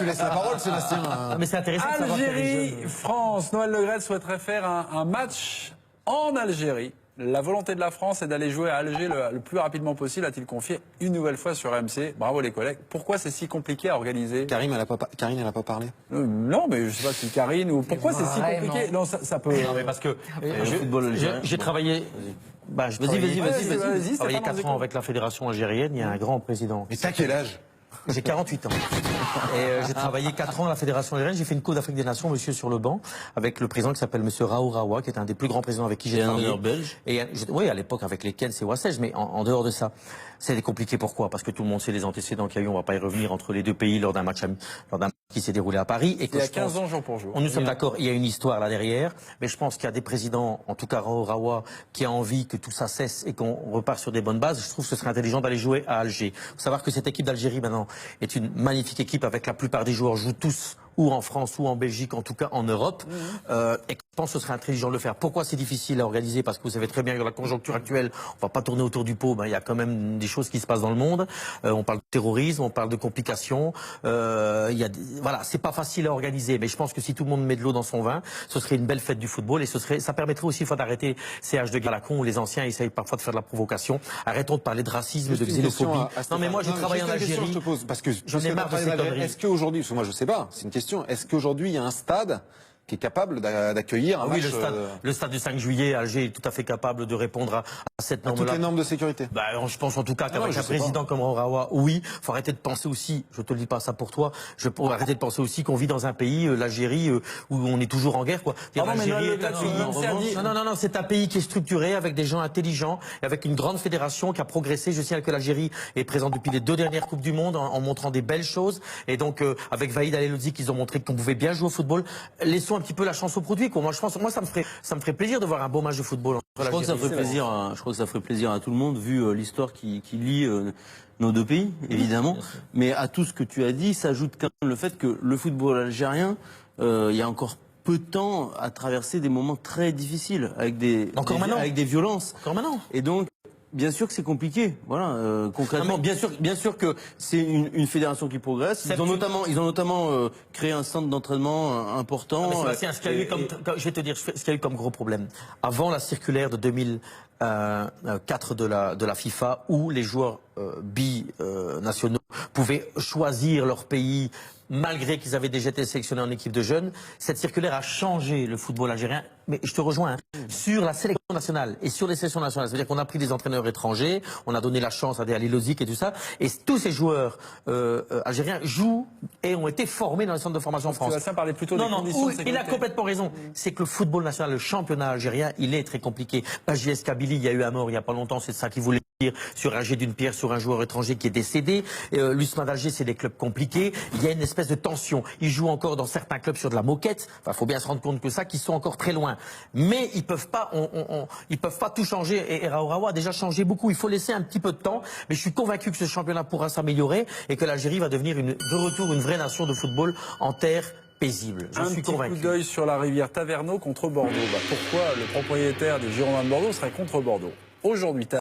te laisse la parole, Sébastien. Mais c'est intéressant. Algérie, France. Noël Le Graët souhaiterait faire un match en Algérie. La volonté de la France est d'aller jouer à Alger le plus rapidement possible, a-t-il confié une nouvelle fois sur RMC. Bravo les collègues. Pourquoi c'est si compliqué à organiser? Karine, elle a pas parlé. Non, mais je sais pas si Karine ou pourquoi c'est si compliqué. Non, ça peut. Non, mais parce que j'ai travaillé. J'ai travaillé 4 ans avec la fédération algérienne. Il y a un grand président. Mais t'as quel âge? J'ai 48 ans. Et j'ai travaillé 4 ans à la Fédération algérienne. J'ai fait une Coupe d'Afrique des Nations, monsieur, sur le banc, avec le président qui s'appelle monsieur Raoult Rawa, qui est un des plus grands présidents avec qui j'ai travaillé. Un belge. Et oui, à l'époque avec les Kens et Wassège, mais en dehors de ça, c'est compliqué. Pourquoi? Parce que tout le monde sait les antécédents qu'il y a eu. On va pas y revenir entre les deux pays lors d'un match qui s'est déroulé à Paris. Et il y a 15 ans jour pour jour. Nous sommes d'accord. Il y a une histoire là derrière, mais je pense qu'il y a des présidents, en tout cas Raoult Rawa, qui a envie que tout ça cesse et qu'on repart sur des bonnes bases. Je trouve que ce serait intelligent d'aller jouer à Alger. Faut savoir que cette équipe d'Algérie maintenant est une magnifique équipe avec la plupart des joueurs jouent tous ou en France ou en Belgique, en tout cas en Europe. Et je pense que ce serait intelligent de le faire. Pourquoi c'est difficile à organiser? Parce que vous savez très bien que dans la conjoncture actuelle, on va pas tourner autour du pot. Ben, il y a quand même des choses qui se passent dans le monde. On parle de terrorisme, on parle de complications. Voilà, c'est pas facile à organiser. Mais je pense que si tout le monde met de l'eau dans son vin, ce serait une belle fête du football et ça permettrait aussi d'arrêter ces âges de guerre à la con où les anciens essayent parfois de faire de la provocation. Arrêtons de parler de racisme, de xénophobie. Non, mais moi j'ai travaillé en Algérie. Je te pose parce que j'en ai marre de ces conneries. Est-ce qu'aujourd'hui, parce que moi je sais pas, c'est une question. Est-ce qu'aujourd'hui il y a un stade qui est capable d'accueillir un match? Oui, le stade du 5 juillet, Alger est tout à fait capable de répondre à cette norme-là. Toutes les normes de sécurité. Je pense en tout cas qu'avec un président comme Raoult, oui. Faut arrêter de penser aussi, je te le dis pas ça pour toi, arrêter de penser aussi qu'on vit dans un pays, l'Algérie, où on est toujours en guerre, quoi. L'Algérie est un pays. Non, c'est un pays qui est structuré avec des gens intelligents et avec une grande fédération qui a progressé. Je signale que l'Algérie est présente depuis les 2 dernières Coupes du Monde en montrant des belles choses. Et donc, avec Vaïd Al-Elodzi, qu'ils ont montré qu'on pouvait bien jouer au football. Laissons un petit peu la chance au produit, quoi. Moi, ça me ferait plaisir de voir un beau match de football. Je crois que ça ferait plaisir à tout le monde, vu l'histoire qui lie nos deux pays, évidemment. Mais à tout ce que tu as dit, s'ajoute quand même le fait que le football algérien, il y a encore peu de temps, a traversé des moments très difficiles, avec des violences. Encore maintenant. Et donc, bien sûr que c'est compliqué, voilà. Concrètement, bien sûr que c'est une fédération qui progresse. Ils ont notamment créé un centre d'entraînement important. Sébastien, je vais te dire ce qu'il y a eu comme gros problème. Avant la circulaire de 2004 de la FIFA, où les joueurs binationaux pouvaient choisir leur pays malgré qu'ils avaient déjà été sélectionnés en équipe de jeunes, cette circulaire a changé le football algérien. Mais je te rejoins, sur la sélection nationale et sur les sélections nationales. C'est-à-dire qu'on a pris des entraîneurs étrangers, on a donné la chance à des Alilozic et tout ça. Et tous ces joueurs algériens jouent et ont été formés dans les centres de formation en France. Ça parlait plutôt des conditions de sécurité. Il a complètement raison. C'est que le football national, le championnat algérien, il est très compliqué. JS Kabylie, il y a eu un mort il n'y a pas longtemps, c'est ça qu'il voulait dire, sur un jet d'une pierre sur un joueur étranger qui est décédé. L'USMA d'Alger, c'est des clubs compliqués. Il y a une espèce de tension. Ils jouent encore dans certains clubs sur de la moquette. Enfin, faut bien se rendre compte que ça, qu'ils sont encore très loin. Mais ils peuvent pas, ils peuvent pas tout changer. Et Raoult a déjà changé beaucoup. Il faut laisser un petit peu de temps. Mais je suis convaincu que ce championnat pourra s'améliorer et que l'Algérie va devenir de retour une vraie nation de football en terre paisible. Je suis convaincu. Un petit coup d'œil sur la rivière Taverneau contre Bordeaux. Pourquoi le propriétaire des Girondins de Bordeaux serait contre Bordeaux? Aujourd'hui,